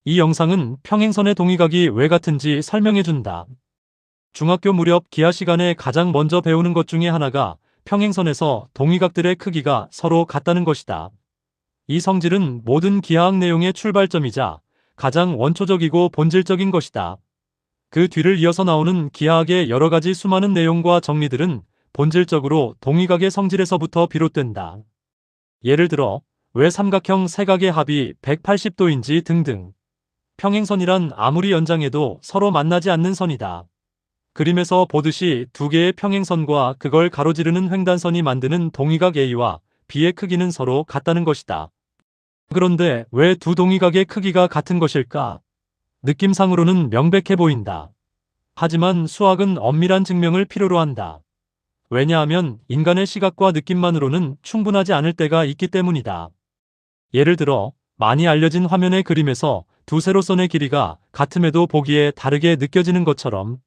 이 영상은 평행선의 동위각이 왜 같은지 설명해준다. 중학교 무렵 기하 시간에 가장 먼저 배우는 것 중에 하나가 평행선에서 동위각들의 크기가 서로 같다는 것이다. 이 성질은 모든 기하학 내용의 출발점이자 가장 원초적이고 본질적인 것이다. 그 뒤를 이어서 나오는 기하학의 여러 가지 수많은 내용과 정리들은 본질적으로 동위각의 성질에서부터 비롯된다. 예를 들어, 왜 삼각형 세 각의 합이 180도인지 등등. 평행선이란 아무리 연장해도 서로 만나지 않는 선이다. 그림에서 보듯이 두 개의 평행선과 그걸 가로지르는 횡단선이 만드는 동위각 A와 B의 크기는 서로 같다는 것이다. 그런데 왜 두 동위각의 크기가 같은 것일까? 느낌상으로는 명백해 보인다. 하지만 수학은 엄밀한 증명을 필요로 한다. 왜냐하면 인간의 시각과 느낌만으로는 충분하지 않을 때가 있기 때문이다. 예를 들어, 많이 알려진 화면의 그림에서 두 세로선의 길이가 같음에도 보기에 다르게 느껴지는 것처럼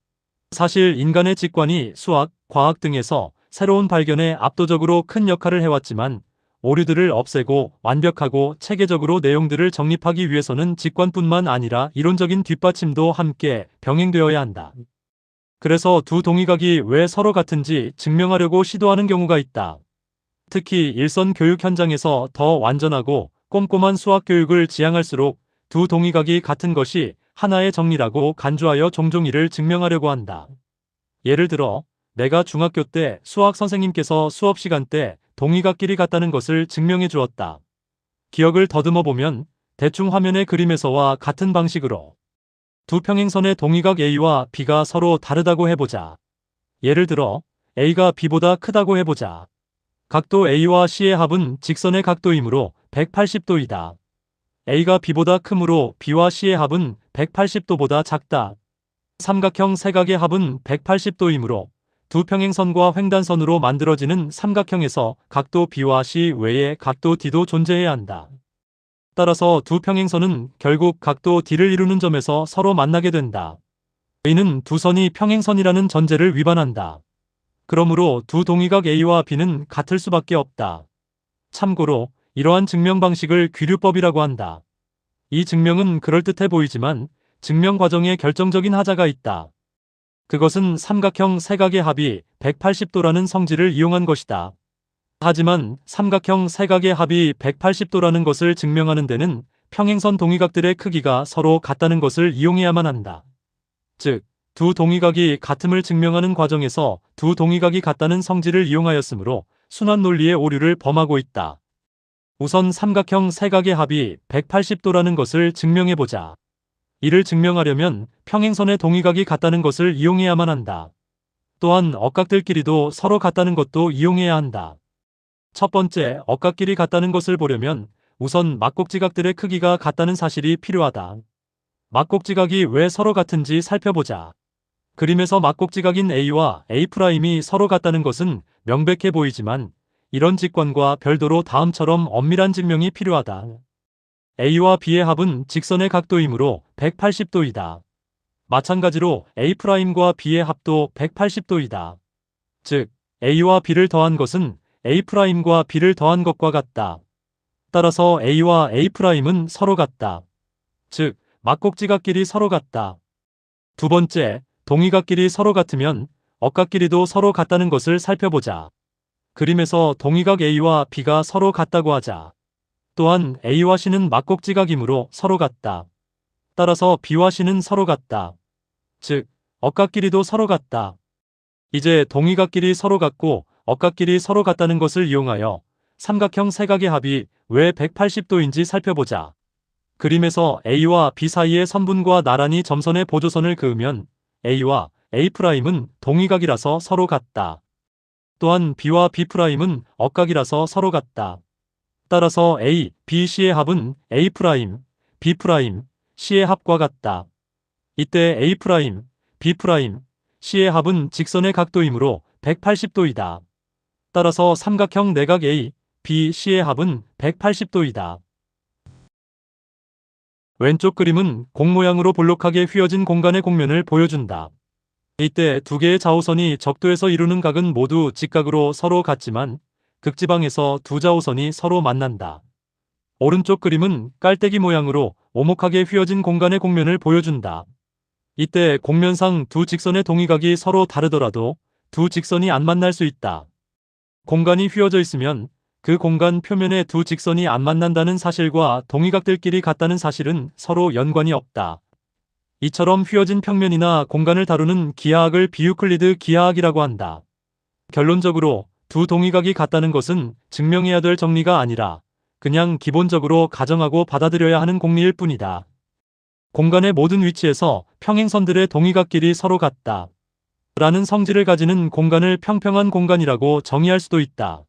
사실 인간의 직관이 수학, 과학 등에서 새로운 발견에 압도적으로 큰 역할을 해왔지만 오류들을 없애고 완벽하고 체계적으로 내용들을 정립하기 위해서는 직관뿐만 아니라 이론적인 뒷받침도 함께 병행되어야 한다. 그래서 두 동위각이 왜 서로 같은지 증명하려고 시도하는 경우가 있다. 특히 일선 교육 현장에서 더 완전하고 꼼꼼한 수학 교육을 지향할수록 두 동위각이 같은 것이 하나의 정리라고 간주하여 종종 이를 증명하려고 한다. 예를 들어, 내가 중학교 때 수학 선생님께서 수업 시간 때 동위각끼리 같다는 것을 증명해 주었다. 기억을 더듬어 보면 대충 화면의 그림에서와 같은 방식으로 두 평행선의 동위각 A와 B가 서로 다르다고 해보자. 예를 들어, A가 B보다 크다고 해보자. 각도 A와 C의 합은 직선의 각도이므로 180도이다. A가 B보다 크므로 B와 C의 합은 180도보다 작다. 삼각형 세 각의 합은 180도이므로 두 평행선과 횡단선으로 만들어지는 삼각형에서 각도 B와 C 외에 각도 D도 존재해야 한다. 따라서 두 평행선은 결국 각도 D를 이루는 점에서 서로 만나게 된다. 이는 두 선이 평행선이라는 전제를 위반한다. 그러므로 두 동위각 A와 B는 같을 수밖에 없다. 참고로 이러한 증명 방식을 귀류법이라고 한다. 이 증명은 그럴듯해 보이지만 증명 과정에 결정적인 하자가 있다. 그것은 삼각형 세 각의 합이 180도라는 성질을 이용한 것이다. 하지만 삼각형 세 각의 합이 180도라는 것을 증명하는 데는 평행선 동위각들의 크기가 서로 같다는 것을 이용해야만 한다. 즉, 두 동위각이 같음을 증명하는 과정에서 두 동위각이 같다는 성질을 이용하였으므로 순환 논리의 오류를 범하고 있다. 우선 삼각형 세 각의 합이 180도라는 것을 증명해보자. 이를 증명하려면 평행선의 동위각이 같다는 것을 이용해야만 한다. 또한 억각들끼리도 서로 같다는 것도 이용해야 한다. 첫 번째, 억각끼리 같다는 것을 보려면 우선 막곡지각들의 크기가 같다는 사실이 필요하다. 막곡지각이 왜 서로 같은지 살펴보자. 그림에서 막곡지각인 A와 A'이 서로 같다는 것은 명백해 보이지만 이런 직관과 별도로 다음처럼 엄밀한 증명이 필요하다. A와 B의 합은 직선의 각도이므로 180도이다. 마찬가지로 A'과 B의 합도 180도이다. 즉, A와 B를 더한 것은 A'과 B를 더한 것과 같다. 따라서 A와 A'은 서로 같다. 즉, 막곡지각끼리 서로 같다. 두 번째, 동위각끼리 서로 같으면 억각끼리도 서로 같다는 것을 살펴보자. 그림에서 동위각 A와 B가 서로 같다고 하자. 또한 A와 C는 막곡지각이므로 서로 같다. 따라서 B와 C는 서로 같다. 즉, 억각끼리도 서로 같다. 이제 동위각끼리 서로 같고 억각끼리 서로 같다는 것을 이용하여 삼각형 세 각의 합이 왜 180도인지 살펴보자. 그림에서 A와 B 사이의 선분과 나란히 점선의 보조선을 그으면 A와 A'은 동위각이라서 서로 같다. 또한 B와 B'은 억각이라서 서로 같다. 따라서 A, B, C의 합은 A', B', C의 합과 같다. 이때 A', B', C의 합은 직선의 각도이므로 180도이다. 따라서 삼각형 내각 A, B, C의 합은 180도이다. 왼쪽 그림은 공 모양으로 볼록하게 휘어진 공간의 곡면을 보여준다. 이때 두 개의 좌우선이 적도에서 이루는 각은 모두 직각으로 서로 같지만 극지방에서 두 좌우선이 서로 만난다. 오른쪽 그림은 깔때기 모양으로 오목하게 휘어진 공간의 곡면을 보여준다. 이때 곡면상 두 직선의 동위각이 서로 다르더라도 두 직선이 안 만날 수 있다. 공간이 휘어져 있으면 그 공간 표면에 두 직선이 안 만난다는 사실과 동위각들끼리 같다는 사실은 서로 연관이 없다. 이처럼 휘어진 평면이나 공간을 다루는 기하학을 비유클리드 기하학이라고 한다. 결론적으로 두 동위각이 같다는 것은 증명해야 될 정리가 아니라 그냥 기본적으로 가정하고 받아들여야 하는 공리일 뿐이다. 공간의 모든 위치에서 평행선들의 동위각끼리 서로 같다. 라는 성질을 가지는 공간을 평평한 공간이라고 정의할 수도 있다.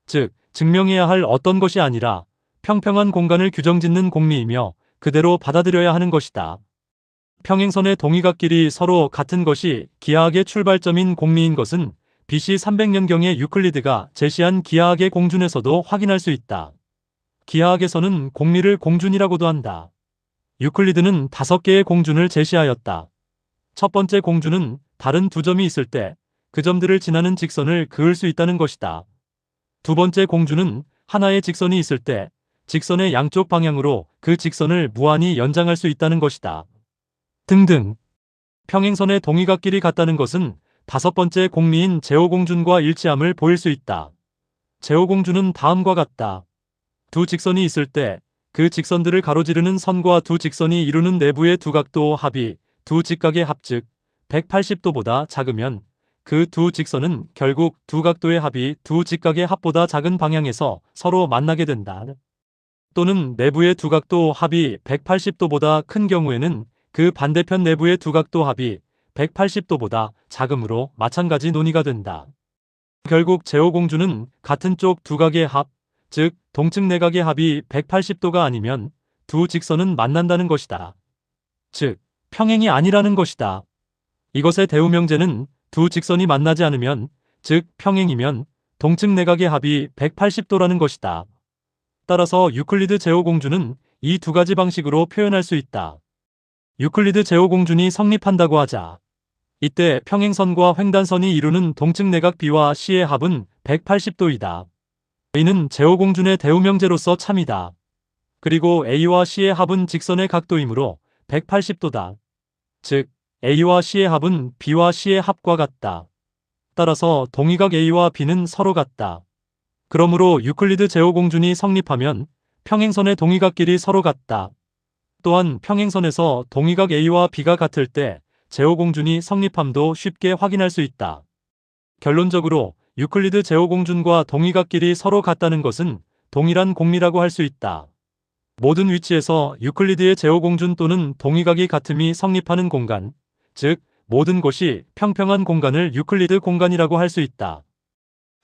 즉, 증명해야 할 어떤 것이 아니라 평평한 공간을 규정짓는 공리이며 그대로 받아들여야 하는 것이다. 평행선의 동위각끼리 서로 같은 것이 기하학의 출발점인 공리인 것은 BC 300년경에 유클리드가 제시한 기하학의 공준에서도 확인할 수 있다. 기하학에서는 공리를 공준이라고도 한다. 유클리드는 5개의 공준을 제시하였다. 첫 번째 공준은 다른 두 점이 있을 때 그 점들을 지나는 직선을 그을 수 있다는 것이다. 두 번째 공준은 하나의 직선이 있을 때 직선의 양쪽 방향으로 그 직선을 무한히 연장할 수 있다는 것이다. 등등. 평행선의 동위각끼리 같다는 것은 5번째 공리인 제호공준과 일치함을 보일 수 있다. 제호공준은 다음과 같다. 두 직선이 있을 때 그 직선들을 가로지르는 선과 두 직선이 이루는 내부의 두각도 합이 두 직각의 합 즉 180도보다 작으면 그 두 직선은 결국 두 각도의 합이 두 직각의 합보다 작은 방향에서 서로 만나게 된다. 또는 내부의 두각도 합이 180도보다 큰 경우에는 그 반대편 내부의 두각도 합이 180도보다 작으므로 마찬가지 논의가 된다. 결국 제호공준은 같은 쪽 두각의 합, 즉 동측 내각의 합이 180도가 아니면 두 직선은 만난다는 것이다. 즉, 평행이 아니라는 것이다. 이것의 대우명제는 두 직선이 만나지 않으면, 즉 평행이면 동측 내각의 합이 180도라는 것이다. 따라서 유클리드 제호공준은 이 두 가지 방식으로 표현할 수 있다. 유클리드 제호공준이 성립한다고 하자. 이때 평행선과 횡단선이 이루는 동측 내각 B와 C의 합은 180도이다. A는 제호공준의 대우명제로서 참이다. 그리고 A와 C의 합은 직선의 각도이므로 180도다. 즉, A와 C의 합은 B와 C의 합과 같다. 따라서 동위각 A와 B는 서로 같다. 그러므로 유클리드 제호공준이 성립하면 평행선의 동위각끼리 서로 같다. 또한 평행선에서 동위각 A와 B가 같을 때 제호공준이 성립함도 쉽게 확인할 수 있다. 결론적으로 유클리드 제호공준과 동위각끼리 서로 같다는 것은 동일한 공리라고 할 수 있다. 모든 위치에서 유클리드의 제호공준 또는 동위각이 같음이 성립하는 공간, 즉 모든 곳이 평평한 공간을 유클리드 공간이라고 할 수 있다.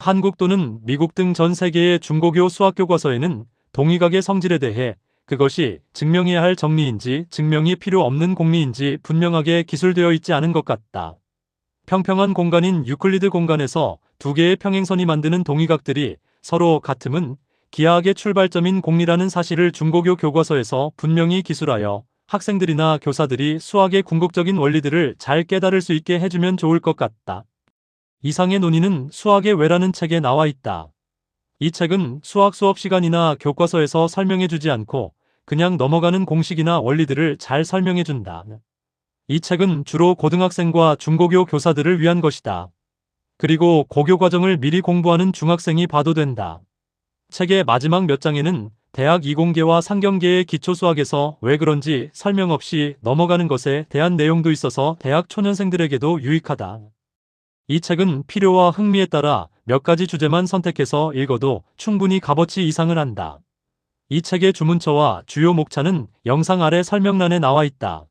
한국 또는 미국 등 전 세계의 중고교 수학 교과서에는 동위각의 성질에 대해 그것이 증명해야 할 정리인지 증명이 필요 없는 공리인지 분명하게 기술되어 있지 않은 것 같다. 평평한 공간인 유클리드 공간에서 두 개의 평행선이 만드는 동위각들이 서로 같음은 기하학의 출발점인 공리라는 사실을 중고교 교과서에서 분명히 기술하여 학생들이나 교사들이 수학의 궁극적인 원리들을 잘 깨달을 수 있게 해주면 좋을 것 같다. 이상의 논의는 수학의 왜라는 책에 나와 있다. 이 책은 수학 수업 시간이나 교과서에서 설명해주지 않고 그냥 넘어가는 공식이나 원리들을 잘 설명해준다. 이 책은 주로 고등학생과 중고교 교사들을 위한 것이다. 그리고 고교 과정을 미리 공부하는 중학생이 봐도 된다. 책의 마지막 몇 장에는 대학 이공계와 상경계의 기초수학에서 왜 그런지 설명 없이 넘어가는 것에 대한 내용도 있어서 대학 초년생들에게도 유익하다. 이 책은 필요와 흥미에 따라 몇 가지 주제만 선택해서 읽어도 충분히 값어치 이상을 한다. 이 책의 주문처와 주요 목차는 영상 아래 설명란에 나와 있다.